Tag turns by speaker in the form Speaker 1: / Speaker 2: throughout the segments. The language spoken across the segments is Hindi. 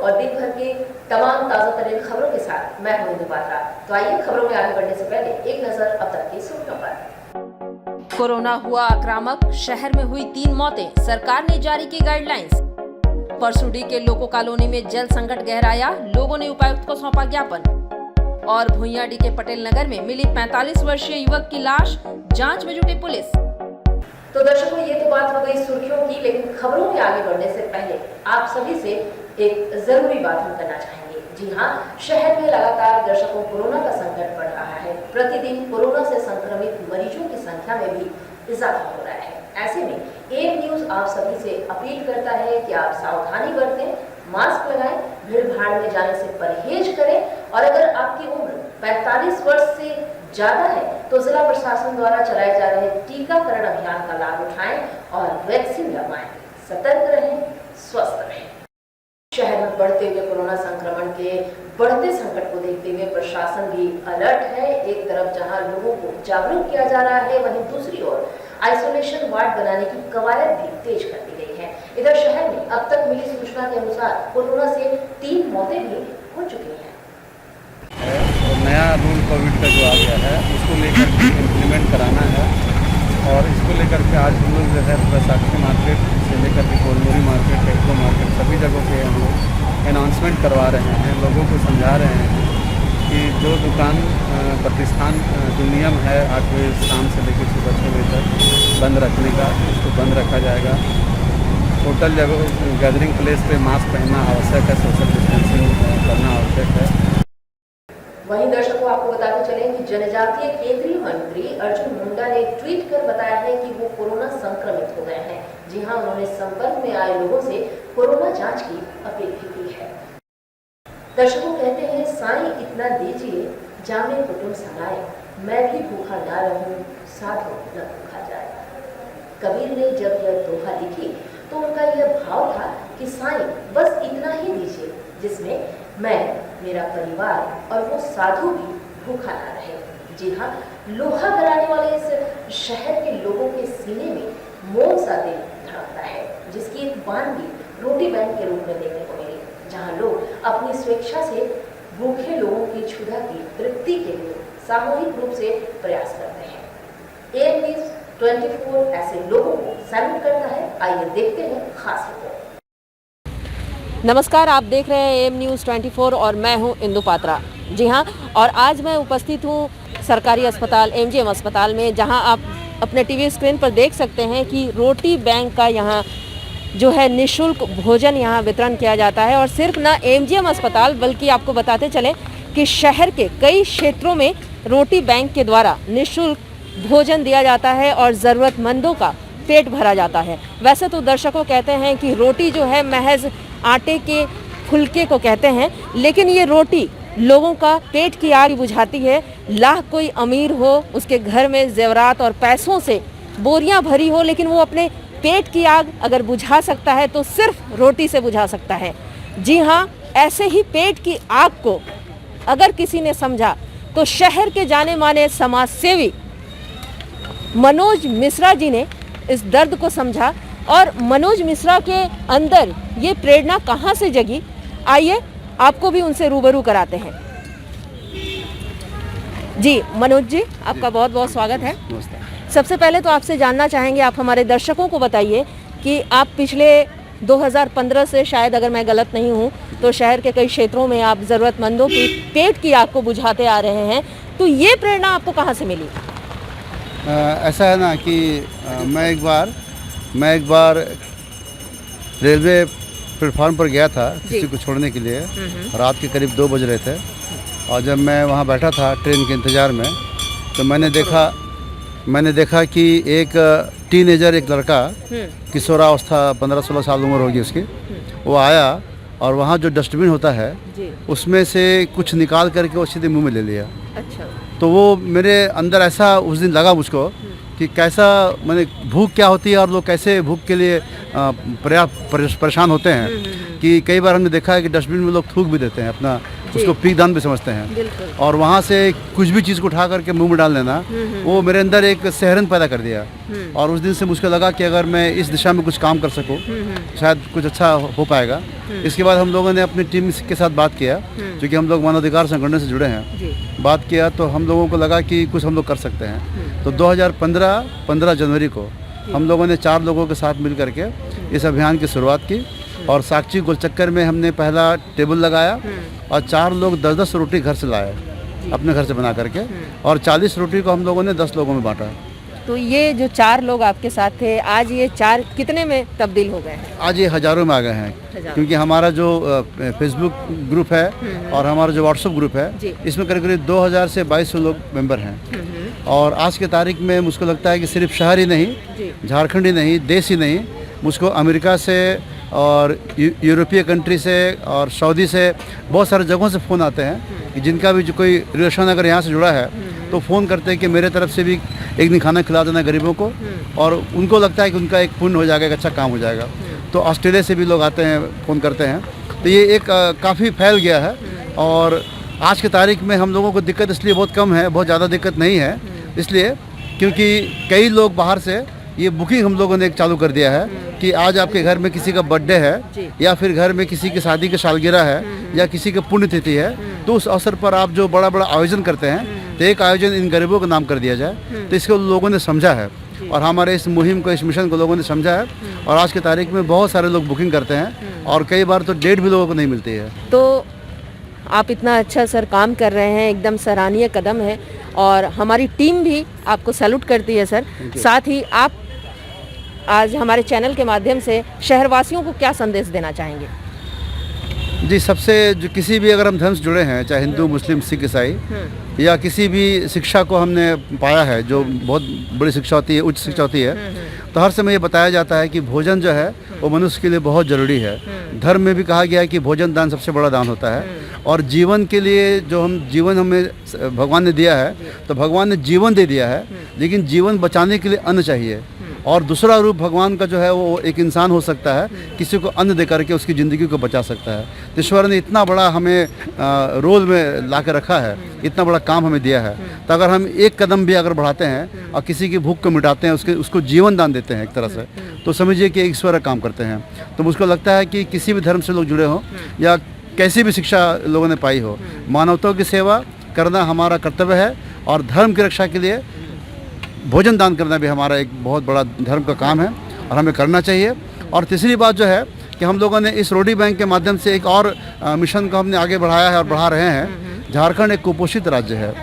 Speaker 1: और दिन भर के तमाम ताजा तरीन खबरों के साथ मैं हूं इंदु पात्रा। तो आइए खबरों में आगे बढ़ने से पहले एक नजर अब तक की सुर्खियों पर।
Speaker 2: कोरोना हुआ आक्रामक, शहर में हुई 3 मौतें, सरकार ने जारी की गाइडलाइंस। परसुडी के लोको कॉलोनी में जल संकट गहराया, लोगों ने उपायुक्त को सौंपा ज्ञापन। और भुइयाडी के पटेल नगर में मिली 45 वर्षीय युवक की लाश, जांच में जुटी पुलिस।
Speaker 1: तो दर्शकों, ये तो बात हो गई सुर्खियों की, लेकिन खबरों में आगे बढ़ने से पहले आप सभी से एक जरूरी बात हम करना चाहेंगे। जी हाँ, शहर में लगातार दर्शकों कोरोना का संकट बढ़ रहा है। प्रतिदिन कोरोना से संक्रमित मरीजों की संख्या में भी इजाफा हो रहा है। ऐसे में एम न्यूज आप सभी से अपील करता है कि आप सावधानी बरतें, मास्क लगाएं, भीड़ भाड़ में जाने से परहेज करें और अगर आपकी उम्र 45 वर्ष से ज्यादा है तो जिला प्रशासन द्वारा चलाए जा रहे टीकाकरण अभियान का लाभ उठाएं और वैक्सीन लगवाएं। सतर्क रहें, स्वस्थ रहें। शहर में बढ़ते हुए कोरोना संक्रमण के बढ़ते संकट को देखते हुए प्रशासन भी अलर्ट है। एक तरफ जहां लोगों को जागरूक किया जा रहा है, वहीं दूसरी ओर आइसोलेशन वार्ड बनाने की कवायद भी तेज कर दी गई है। इधर शहर में अब तक मिली सूचना के अनुसार कोरोना से 3 मौतें भी हो चुकी हैं।
Speaker 3: और नया रूल कोविड का जो आ गया है उसको लेकर के इम्प्लीमेंट कराना है और इसको लेकर के आज हम लोग जो है बैसाखी मार्केट से लेकर के कोलमोरी मार्केट, टेक्को मार्केट, सभी जगहों पे हम लोग अनाउंसमेंट करवा रहे हैं, लोगों को समझा रहे हैं कि जो दुकान प्रतिष्ठान जो नियम है 8 बजे शाम से लेकर सुबह 6 बजे तक बंद रखने का, उसको बंद रखा जाएगा। होटल जगह गैदरिंग प्लेस पे मास्क पहनना आवश्यक है, सोशल डिस्टेंसिंग करना आवश्यक है।
Speaker 1: वहीं दर्शकों, आपको बताते चलें कि जनजातीय केंद्रीय मंत्री अर्जुन मुंडा ने ट्वीट कर बताया है कि वो कोरोना संक्रमित हो गए हैं। जी हां, उन्होंने संपर्क में आए लोगों से कोरोना जांच की अपील भी की है। दर्शकों कहते हैं, साईं इतना दीजिए जामे कुटुंब सलाए, मैं भी भूखा ना रहूं, साधु न भूखा जाए। कबीर ने जब यह दोहा लिखी तो उनका यह भाव था कि साईं बस इतना ही दीजिए जिसमें मैं, मेरा परिवार और वो साधु भी भूखा ना रहे। जी हाँ, लोहा गलाने वाले इस शहर के लोगों के सीने में मोम सा दिल धड़कता है, जिसकी एक बान भी रोटी बैंक के रूप में देखने को मिली, जहाँ लोग अपनी स्वेच्छा से भूखे लोगों की क्षुधा की तृप्ति के लिए सामूहिक रूप से प्रयास करते हैं। एम न्यूज 24 ऐसे लोगों को सैल्यूट करता है। आइए देखते हैं खास रिपोर्ट।
Speaker 2: नमस्कार, आप देख रहे हैं एम न्यूज़ 24 और मैं हूं इंदु पात्रा। जी हां, और आज मैं उपस्थित हूं सरकारी अस्पताल एमजीएम अस्पताल में, जहां आप अपने टीवी स्क्रीन पर देख सकते हैं कि रोटी बैंक का यहां जो है निःशुल्क भोजन यहां वितरण किया जाता है। और सिर्फ ना एमजीएम अस्पताल बल्कि आपको बताते चलें कि शहर के कई क्षेत्रों में रोटी बैंक के द्वारा निःशुल्क भोजन दिया जाता है और ज़रूरतमंदों का पेट भरा जाता है। वैसे तो दर्शकों कहते हैं कि रोटी जो है महज आटे के फुलके को कहते हैं, लेकिन ये रोटी लोगों का पेट की आग बुझाती है। लाख कोई अमीर हो, उसके घर में जेवरात और पैसों से बोरियां भरी हो, लेकिन वो अपने पेट की आग अगर बुझा सकता है तो सिर्फ रोटी से बुझा सकता है। जी हाँ, ऐसे ही पेट की आग को अगर किसी ने समझा तो शहर के जाने माने समाज सेवी मनोज मिश्रा जी ने इस दर्द को समझा। और मनोज मिश्रा के अंदर ये प्रेरणा कहाँ से जगी, आइए आपको भी उनसे रूबरू कराते हैं। जी मनोज जी, आपका बहुत बहुत स्वागत है। सबसे पहले तो आपसे जानना चाहेंगे, आप हमारे दर्शकों को बताइए कि आप पिछले 2015 से, शायद अगर मैं गलत नहीं हूँ, तो शहर के कई क्षेत्रों में आप ज़रूरतमंदों की पेट की आग को बुझाते आ रहे हैं। तो ये प्रेरणा आपको कहाँ से मिली?
Speaker 3: ऐसा है ना कि मैं एक बार रेलवे प्लेटफॉर्म पर गया था किसी को छोड़ने के लिए। रात के करीब 2 बज रहे थे और जब मैं वहाँ बैठा था ट्रेन के इंतज़ार में, तो मैंने देखा कि एक टीनेजर, एक लड़का, किशोरावस्था 15-16 साल उम्र होगी उसकी, वो आया और वहाँ जो डस्टबिन होता है उसमें से कुछ निकाल करके वो सीधे मुँह में ले लिया।
Speaker 2: अच्छा।
Speaker 3: तो वो मेरे अंदर ऐसा उस दिन लगा मुझको कि कैसा, मैंने भूख क्या होती है और लोग कैसे भूख के लिए पर्याप्त परेशान होते हैं। कि कई बार हमने देखा है कि डस्टबिन में लोग थूक भी देते हैं अपना, उसको पीक दान भी समझते हैं,
Speaker 2: बिल्कुल।
Speaker 3: और वहाँ से कुछ भी चीज़ को उठा करके मुंह में डाल देना, वो मेरे अंदर एक सहरन पैदा कर दिया। और उस दिन से मुझको लगा कि अगर मैं इस दिशा में कुछ काम कर सकूँ शायद कुछ अच्छा हो पाएगा। इसके बाद हम लोगों ने अपनी टीम के साथ बात किया, क्योंकि हम लोग मानवाधिकार संगठन से जुड़े हैं। बात किया तो हम लोगों को लगा कि कुछ हम लोग कर सकते हैं। तो 15 जनवरी को हम लोगों ने 4 लोगों के साथ मिल करके इस अभियान की शुरुआत की, और साक्षी गोलचक्कर में हमने पहला टेबल लगाया और 4 लोग 10-10 रोटी घर से लाए, अपने घर से बना करके, और 40 रोटी को हम लोगों ने 10 लोगों में बांटा।
Speaker 2: तो ये जो 4 लोग आपके साथ थे, आज ये 4 कितने में तब्दील हो गए हैं?
Speaker 3: आज ये हज़ारों में आ गए हैं, क्योंकि हमारा जो फेसबुक ग्रुप है और हमारा जो व्हाट्सएप ग्रुप है, इसमें करीब करीब 2000 से 2200 लोग मेंबर हैं। और आज के तारीख में मुझको लगता है कि सिर्फ शहर ही नहीं, झारखंड ही नहीं, देश ही नहीं, मुझको अमेरिका से और यूरोपीय कंट्री से और सऊदी से बहुत सारे जगहों से फ़ोन आते हैं कि जिनका भी जो कोई रिलेशन अगर यहाँ से जुड़ा है तो फ़ोन करते हैं कि मेरे तरफ से भी एक दिन खाना खिला देना गरीबों को, और उनको लगता है कि उनका एक पुण्य हो जाएगा, एक अच्छा काम हो जाएगा। तो ऑस्ट्रेलिया से भी लोग आते हैं, फ़ोन करते हैं। तो ये एक काफ़ी फैल गया है, और आज की तारीख में हम लोगों को दिक्कत इसलिए बहुत कम है, बहुत ज़्यादा दिक्कत नहीं है, इसलिए क्योंकि कई लोग बाहर से ये बुकिंग हम लोगों ने एक चालू कर दिया है कि आज आपके घर में किसी का बर्थडे है, या फिर घर में किसी की शादी की सालगिरह है, या किसी की पुण्यतिथि है, तो उस अवसर पर आप जो बड़ा बड़ा आयोजन करते हैं, तो एक आयोजन इन गरीबों का नाम कर दिया जाए। तो इसको लोगों ने समझा है, और हमारे इस मुहिम को, इस मिशन को लोगों ने समझा है, और आज की तारीख में बहुत सारे लोग बुकिंग करते हैं, और कई बार तो डेट भी लोगों को नहीं मिलती है।
Speaker 2: तो आप इतना अच्छा सर काम कर रहे हैं, एकदम सराहनीय कदम है, और हमारी टीम भी आपको सैल्यूट करती है सर। साथ ही आप आज हमारे चैनल के माध्यम से शहरवासियों को क्या संदेश देना चाहेंगे?
Speaker 3: जी, सबसे जो किसी भी अगर हम धर्म से जुड़े हैं, चाहे हिंदू, मुस्लिम, सिख, ईसाई, या किसी भी शिक्षा को हमने पाया है जो बहुत बड़ी शिक्षा होती है, उच्च शिक्षा होती है, तो हर समय ये बताया जाता है कि भोजन जो है वो मनुष्य के लिए बहुत ज़रूरी है। धर्म में भी कहा गया है कि भोजन दान सबसे बड़ा दान होता है, और जीवन के लिए जो जीवन हमें भगवान ने दिया है, तो भगवान ने जीवन दे दिया है, लेकिन जीवन बचाने के लिए अन्न चाहिए। और दूसरा रूप भगवान का जो है वो एक इंसान हो सकता है, किसी को अन्न दे करके उसकी ज़िंदगी को बचा सकता है। तो ईश्वर ने इतना बड़ा हमें रोल में ला के रखा है, इतना बड़ा काम हमें दिया है, तो अगर हम एक कदम भी अगर बढ़ाते हैं और किसी की भूख को मिटाते हैं, उसको जीवन दान देते हैं एक तरह से, तो समझिए कि ईश्वर का काम करते हैं। तो मुझको लगता है कि किसी भी धर्म से लोग जुड़े हों, या कैसी भी शिक्षा लोगों ने पाई हो, मानवता की सेवा करना हमारा कर्तव्य है, और धर्म की रक्षा के लिए भोजन दान करना भी हमारा एक बहुत बड़ा धर्म का काम है, और हमें करना चाहिए। और तीसरी बात जो है कि हम लोगों ने इस रोटी बैंक के माध्यम से एक और मिशन को हमने आगे बढ़ाया है और बढ़ा रहे हैं। झारखंड एक कुपोषित राज्य है,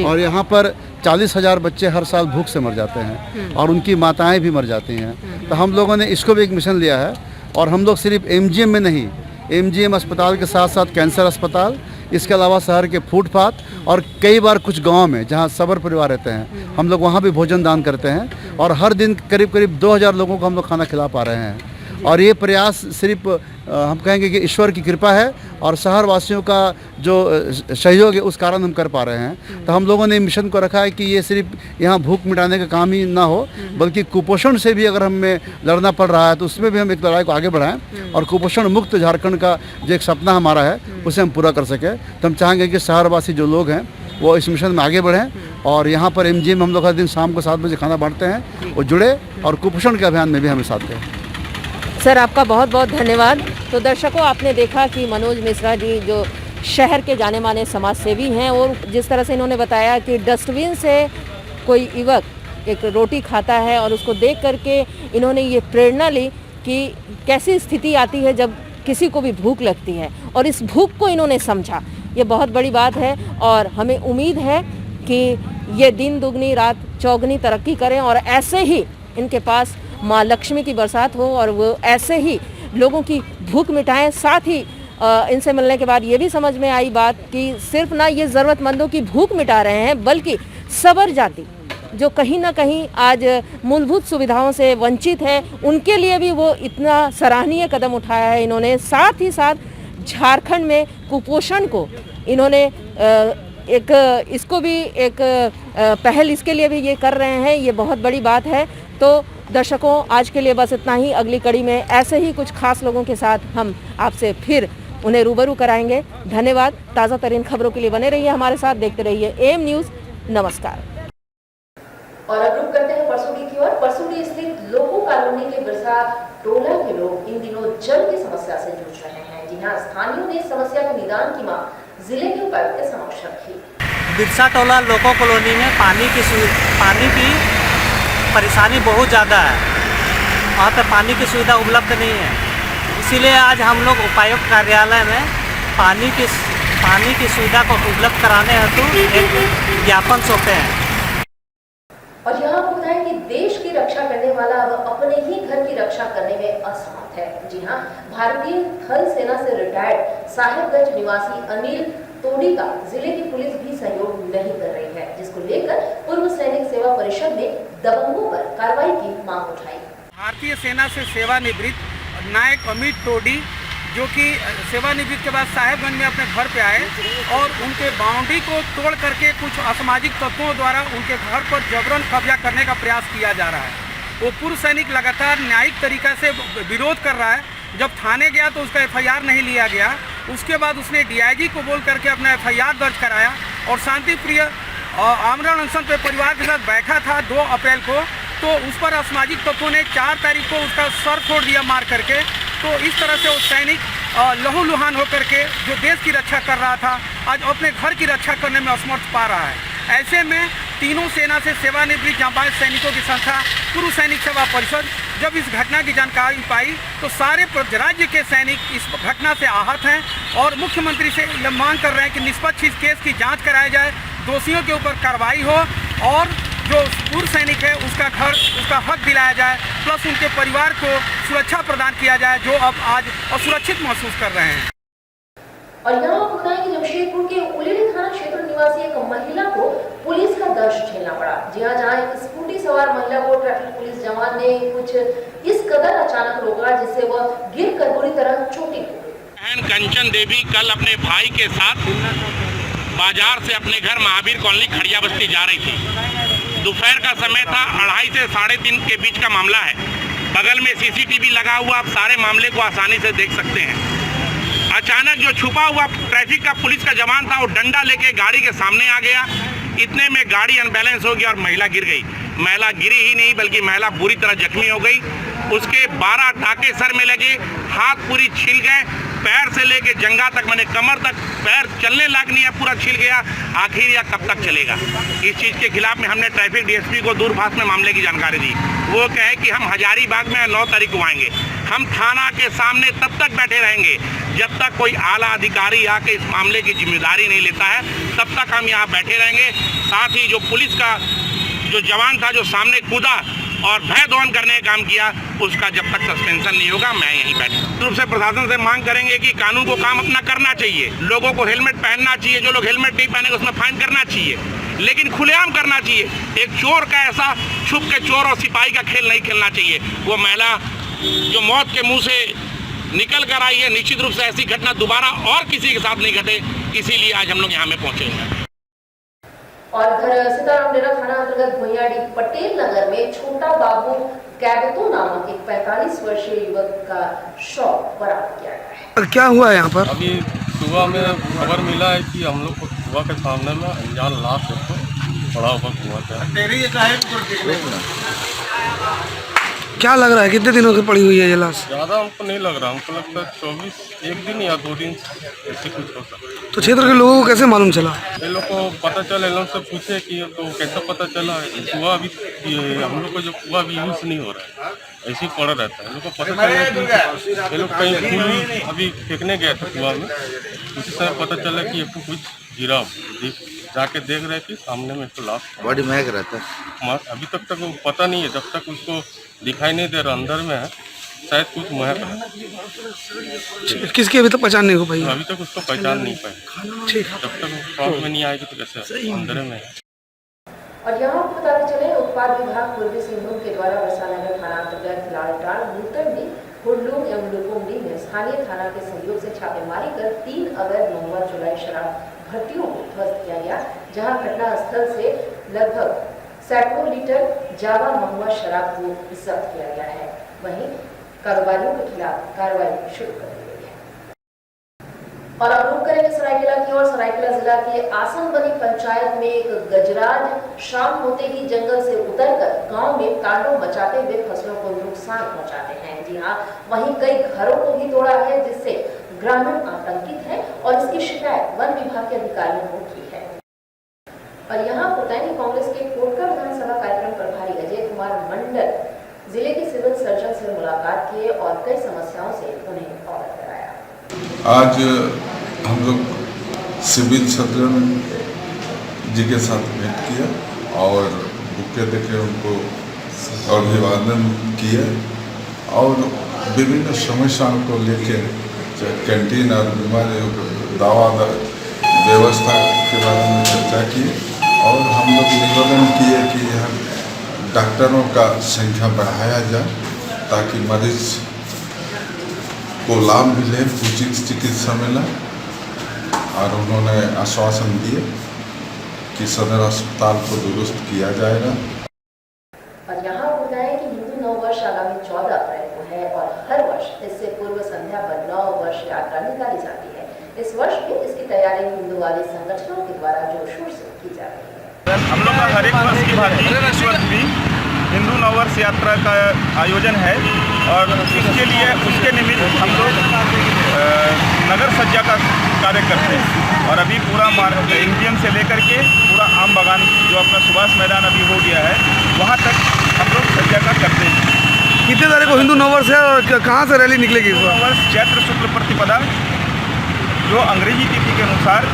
Speaker 3: और यहाँ पर 40,000 बच्चे हर साल भूख से मर जाते हैं, और उनकी माताएं भी मर जाती हैं। तो हम लोगों ने इसको भी एक मिशन लिया है, और हम लोग सिर्फ MGM में नहीं, MGM अस्पताल के साथ साथ कैंसर अस्पताल, इसके अलावा शहर के फुटपाथ, और कई बार कुछ गांव में जहां सबर परिवार रहते हैं, हम लोग वहां भी भोजन दान करते हैं, और हर दिन करीब करीब 2000 लोगों को हम लोग खाना खिला पा रहे हैं। और ये प्रयास सिर्फ हम कहेंगे कि ईश्वर की कृपा है, और शहर वासियों का जो सहयोग है उस कारण हम कर पा रहे हैं। तो हम लोगों ने मिशन को रखा है कि ये सिर्फ यहाँ भूख मिटाने का काम ही ना हो, बल्कि कुपोषण से भी अगर हमें लड़ना पड़ रहा है तो उसमें भी हम एक लड़ाई को आगे बढ़ाएं, और कुपोषण मुक्त झारखंड का जो एक सपना हमारा है उसे हम पूरा कर सकें। तो हम चाहेंगे कि शहरवासी जो लोग हैं वो इस मिशन में आगे बढ़ें, और यहाँ पर MGM में हम लोग हर दिन शाम को 7 बजे खाना बांटते हैं, वो जुड़े और कुपोषण के अभियान में भी हमें साथ दें।
Speaker 2: सर आपका बहुत बहुत धन्यवाद। तो दर्शकों, आपने देखा कि मनोज मिश्रा जी जो शहर के जाने माने समाज सेवी हैं, और जिस तरह से इन्होंने बताया कि डस्टबिन से कोई युवक एक रोटी खाता है, और उसको देख करके इन्होंने ये प्रेरणा ली कि कैसी स्थिति आती है जब किसी को भी भूख लगती है, और इस भूख को इन्होंने समझा। ये बहुत बड़ी बात है, और हमें उम्मीद है कि ये दिन दुगनी रात चौगनी तरक्की करें, और ऐसे ही इनके पास माँ लक्ष्मी की बरसात हो, और वो ऐसे ही लोगों की भूख मिटाएं। साथ ही इनसे मिलने के बाद ये भी समझ में आई बात कि सिर्फ ना ये ज़रूरतमंदों की भूख मिटा रहे हैं, बल्कि सबर जाति जो कहीं ना कहीं आज मूलभूत सुविधाओं से वंचित है, उनके लिए भी वो इतना सराहनीय कदम उठाया है इन्होंने। साथ ही साथ झारखंड में कुपोषण को इन्होंने इसको भी एक पहल इसके लिए भी ये कर रहे हैं, ये बहुत बड़ी बात है। तो दर्शकों, आज के लिए बस इतना ही। अगली कड़ी में ऐसे ही कुछ खास लोगों के साथ हम आपसे फिर उन्हें रूबरू कराएंगे। धन्यवाद। ताज़ा तरीन खबरों के लिए बने रहिए हमारे साथ, देखते रहिए एम न्यूज़। नमस्कार।
Speaker 1: और अब रुक करते हैं परसुडी की ओर। परसुडी स्थित लोको कॉलोनी के बिरसा टोला के लोग इन दिनों जल की समस्या से जूझ रहे हैं। जी हाँ, स्थानियों ने समस्या के निदान की मांग जिले के उपायुक्त के समक्ष रखी।
Speaker 4: बिरसा टोला लोको कॉलोनी में पानी की परेशानी बहुत ज़्यादा है। वहाँ पर पानी की सुविधा उपलब्ध नहीं है, इसीलिए आज हम लोग उपायुक्त कार्यालय में पानी की सुविधा को उपलब्ध कराने हेतु एक ज्ञापन सौंपे हैं।
Speaker 1: और यहाँ आपको बताएं कि देश की रक्षा करने वाला अब अपने ही घर की रक्षा करने में असमर्थ है। जी हाँ, भारतीय थल सेना से रिटायर्ड साहेबगंज निवासी अनिल तोड़ी का जिले की पुलिस भी सहयोग नहीं कर रही है, जिसको लेकर पूर्व सैनिक सेवा परिषद ने दबंगों पर कार्रवाई की मांग उठाई।
Speaker 5: भारतीय सेना से सेवानिवृत्त नायक अमित टोडी, जो कि सेवानिवृत्ति के बाद साहेबगंज में अपने घर पे आए और उनके बाउंड्री को तोड़ करके कुछ असामाजिक तत्वों द्वारा उनके घर पर जबरन कब्जा करने का प्रयास किया जा रहा है। वो पूर्व सैनिक लगातार न्यायिक तरीका से विरोध कर रहा है। जब थाने गया तो उसका एफआईआर नहीं लिया गया। उसके बाद उसने डीआईजी को बोल करके अपना एफआईआर दर्ज कराया और शांति प्रिय आमरण अनशन पे परिवार के साथ बैठा था 2 अप्रैल को। तो उस पर असामाजिक तत्वों ने 4 तारीख को उसका सर फोड़ दिया मार करके। तो इस तरह से वो सैनिक लहूलुहान होकर के जो देश की रक्षा कर रहा था, आज अपने घर की रक्षा करने में असमर्थ पा रहा है। ऐसे में तीनों सेना से सेवानिवृत्त जांबाज सैनिकों की संस्था पूर्व सैनिक सेवा परिषद जब इस घटना की जानकारी पाई तो सारे राज्य के सैनिक इस घटना से आहत हैं और मुख्यमंत्री से मांग कर रहे हैं कि निष्पक्ष इस केस की जाँच कराई जाए, दोषियों के ऊपर कार्रवाई हो और जो पूर्व सैनिक है उसका घर, उसका हक दिलाया जाए, प्लस उनके परिवार को सुरक्षा प्रदान किया जाए जो अब आज असुरक्षित महसूस कर रहे हैं।
Speaker 1: और यहाँ आपको बताएं कि जमशेदपुर के उलेरी थाना क्षेत्र निवासी एक महिला को पुलिस का दर्श झेलना पड़ा। जी हाँ, जहाँ एक स्कूटी सवार महिला को ट्रैफिक पुलिस जवान ने कुछ इस कदर अचानक रोका जिससे वह गिर कर बुरी तरह चोटिल हो गई।
Speaker 6: बहन कंचन देवी कल अपने भाई के साथ बाजार से अपने घर महावीर कॉलोनी खड़िया बस्ती जा रही थी। दोपहर का समय था, 2:30 से 3:30 के बीच का मामला है। बगल में सीसीटीवी लगा हुआ, आप सारे मामले को आसानी से देख सकते हैं। अचानक जो छुपा हुआ ट्रैफिक का पुलिस का जवान था वो डंडा लेके गाड़ी के सामने आ गया। इतने में गाड़ी अनबैलेंस हो गई और महिला गिर गई। महिला गिरी ही नहीं बल्कि महिला बुरी तरह जख्मी हो गई। उसके 12 टाके सर में लगे, हाथ पूरी छिल गए, पैर से लेके जंघा तक, मैंने कमर तक पैर चलने लायक नहीं है, पूरा छिल गया। आखिर यह कब तक चलेगा? इस चीज़ के खिलाफ में हमने ट्रैफिक डीएसपी को दूरभाष में मामले की जानकारी दी। वो कहे कि हम हजारीबाग में 9 तारीख को आएंगे। हम थाना के सामने तब तक बैठे रहेंगे जब तक कोई आला अधिकारी आके इस मामले की जिम्मेदारी नहीं लेता है, तब तक हम यहाँ बैठे रहेंगे। साथ ही जो पुलिस का जो जवान था जो सामने कूदा और भय दोहन करने का काम किया, उसका जब तक सस्पेंशन नहीं होगा मैं यहीं बैठा। रूप से प्रशासन से मांग करेंगे कि कानून को काम अपना करना चाहिए, लोगों को हेलमेट पहनना चाहिए, जो लोग हेलमेट नहीं पहनेंगे उसमें फाइन करना चाहिए, लेकिन खुलेआम करना चाहिए। एक चोर का ऐसा छुप के चोर और सिपाही का खेल नहीं खेलना चाहिए। वो महिला जो मौत के मुंह से निकल कर आई है, निश्चित रूप से ऐसी घटना दोबारा और किसी के साथ नहीं घटे, इसीलिए आज हम लोग यहाँ में पहुंचे हैं।
Speaker 1: और इधर सीताराम डेरा थाना अंतर्गत भुइयाडी पटेल नगर में छोटा बाबू कैगतो नामक एक 45 वर्षीय युवक का शव बरामद किया गया है।
Speaker 3: क्या हुआ है यहाँ पर?
Speaker 7: अभी सुबह में खबर मिला है कि हम लोग को सुबह के सामने में अनजान लाश है बड़ा हुआ था।
Speaker 3: क्या लग रहा है कितने दिनों की पड़ी हुई है ये लाश?
Speaker 7: ज़्यादा हमको नहीं लग रहा, हमको लगता है 24 एक दिन या 2 दिन ऐसे कुछ हो सकता है।
Speaker 3: तो क्षेत्र के लोगों को कैसे मालूम चला?
Speaker 7: ये लोग को पता चला, इन लोग से पूछे कि तो कैसे पता चला? कुआ भी हम लोग को जो कुआ भी यूज़ नहीं हो रहा है, ऐसे ही पड़ा रहता है। इन लोग को पता चला कि ये लोग कहीं फूल अभी फेंकने गए थे कुआ में, उसी समय पता चला कि एक कुछ गिरा। जाके देख रहे कि सामने में तो लाश
Speaker 8: बॉडी महक रहता है।
Speaker 7: अभी तक वो पता नहीं है, जब तक उसको दिखाई नहीं दे रहा अंदर में है, शायद कुछ महक है।
Speaker 3: किसकी अभी तक पहचान नहीं हो पाई?
Speaker 7: अभी तक उसको पहचान नहीं पाई। ठीक, जब तक शॉप में नहीं आएगी तो कैसे अंदर में है।
Speaker 1: और यहाँ आपको बताते चले, उत्पाद विभाग पूर्वी सिंहभूम के द्वारा बरसानगर थाना अंतर्गत लालटाड़, भूतरडी, हुडलूम एवं लुकुमडी में स्थानीय थाना के सहयोग से छापेमारी कर 3 अवैध महुआ चुलाई शराब भट्टियों को ध्वस्त किया गया, जहां घटना स्थल से लगभग सैकड़ों लीटर जावा महुआ शराब को जब्त किया गया है। वहीं कारोबारियों के खिलाफ कार्रवाई शुरू कर दी गई है। और अब रुक करेंगे सरायकेला की ओर। सरायकेला जिला के आसनबनी पंचायत में एक गजराज शाम होते ही जंगल से उतरकर गांव में तांडव मचाते हुए फसलों को नुकसान पहुंचाते हैं। जी हां, वहीं कई घरों को भी तोड़ा है, जिससे ग्रामीण आतंकित है और इसकी शिकायत वन विभाग के अधिकारियों को की है। और यहाँ पुटैनी कांग्रेस के कोटका विधानसभा कार्यक्रम प्रभारी अजय कुमार मंडल जिले के सिविल सर्जन से मुलाकात किए और कई समस्याओं से उन्हें अवगत कराया।
Speaker 8: आज हम लोग सिविल सर्जन जी के साथ भेंट किया और बुके देखे, उनको अभिवादन किया और विभिन्न समस्याओं को लेकर कैंटीन और बीमारी दवा व्यवस्था के बारे में चर्चा की और हम लोग निवेदन किए कि यहाँ डॉक्टरों का संख्या बढ़ाया जाए ताकि मरीज को लाभ मिले, उचित चिकित्सा मिला। और उन्होंने आश्वासन दिए कि सदर अस्पताल को दुरुस्त किया जाएगा।
Speaker 1: और यहाँ बताया कि हिंदू नववर्ष आगामी 14 अप्रैल को है और हर वर्ष इससे पूर्व संध्या पर नव वर्ष यात्रा निकाली जाती है। इस वर्ष भी इसकी तैयारी हिंदूवादी संगठनों के द्वारा जोर शोर से की जा रही है।
Speaker 9: हम लोग का हर एक वर्ष की भांति इस वर्ष भी हिंदू नववर्ष यात्रा का आयोजन है और इसके लिए उसके निमित्त हम लोग नगर सज्जा का कार्य करते हैं और अभी पूरा एमजीएम से लेकर के पूरा आम बागान जो अपना सुभाष मैदान अभी हो गया है वहाँ तक हम लोग सज्जा का करते हैं।
Speaker 5: कितने तारीख को हिंदू नववर्ष है और कहाँ से रैली निकलेगी?
Speaker 9: हिंदू नववर्ष चैत्र शुक्ल प्रतिपदा जो अंग्रेजी तिथि के अनुसार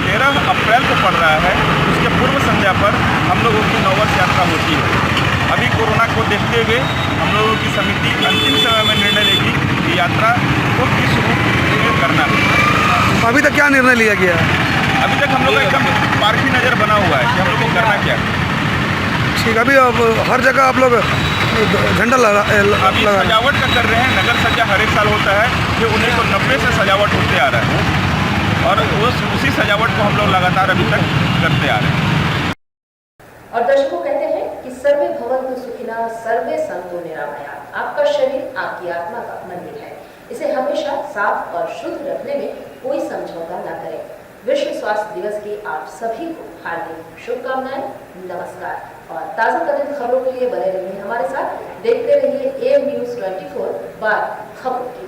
Speaker 9: 13 अप्रैल को पड़ रहा है, उसके पूर्व संध्या पर हम लोगों की नववर्ष यात्रा होती है। अभी कोरोना को देखते हुए हम लोगों की समिति अंतिम समय में निर्णय लेगी कि यात्रा को किस रूप में करना है।
Speaker 5: अभी तक क्या निर्णय लिया गया है?
Speaker 9: अभी तक हम लोग का एकदम पारखी नज़र बना हुआ है कि हम लोग को करना क्या है।
Speaker 5: ठीक, अभी अब हर जगह आप लोग झंडा
Speaker 9: अभी सजावट का कर रहे हैं। नगर सज्जा हर एक साल होता है, जो 1990 से सजावट होते आ रहा है और उसी सजावट को हम लोग लगातार अभी तक करते आ रहे हैं।
Speaker 1: और दर्शकों कहते हैं कि सर्वे भवन्तु सुखिनः सर्वे सन्तु निरामयाः। आपका शरीर आपकी आत्मा का मंदिर है, इसे हमेशा साफ और शुद्ध रखने में कोई समझौता न करें। विश्व स्वास्थ्य दिवस की आप सभी को हार्दिक शुभकामनाएं। नमस्कार और ताज़ा तरीन खबरों के लिए बने रहिए हमारे साथ। देखते रहिए AM News 24 बात खबरों की।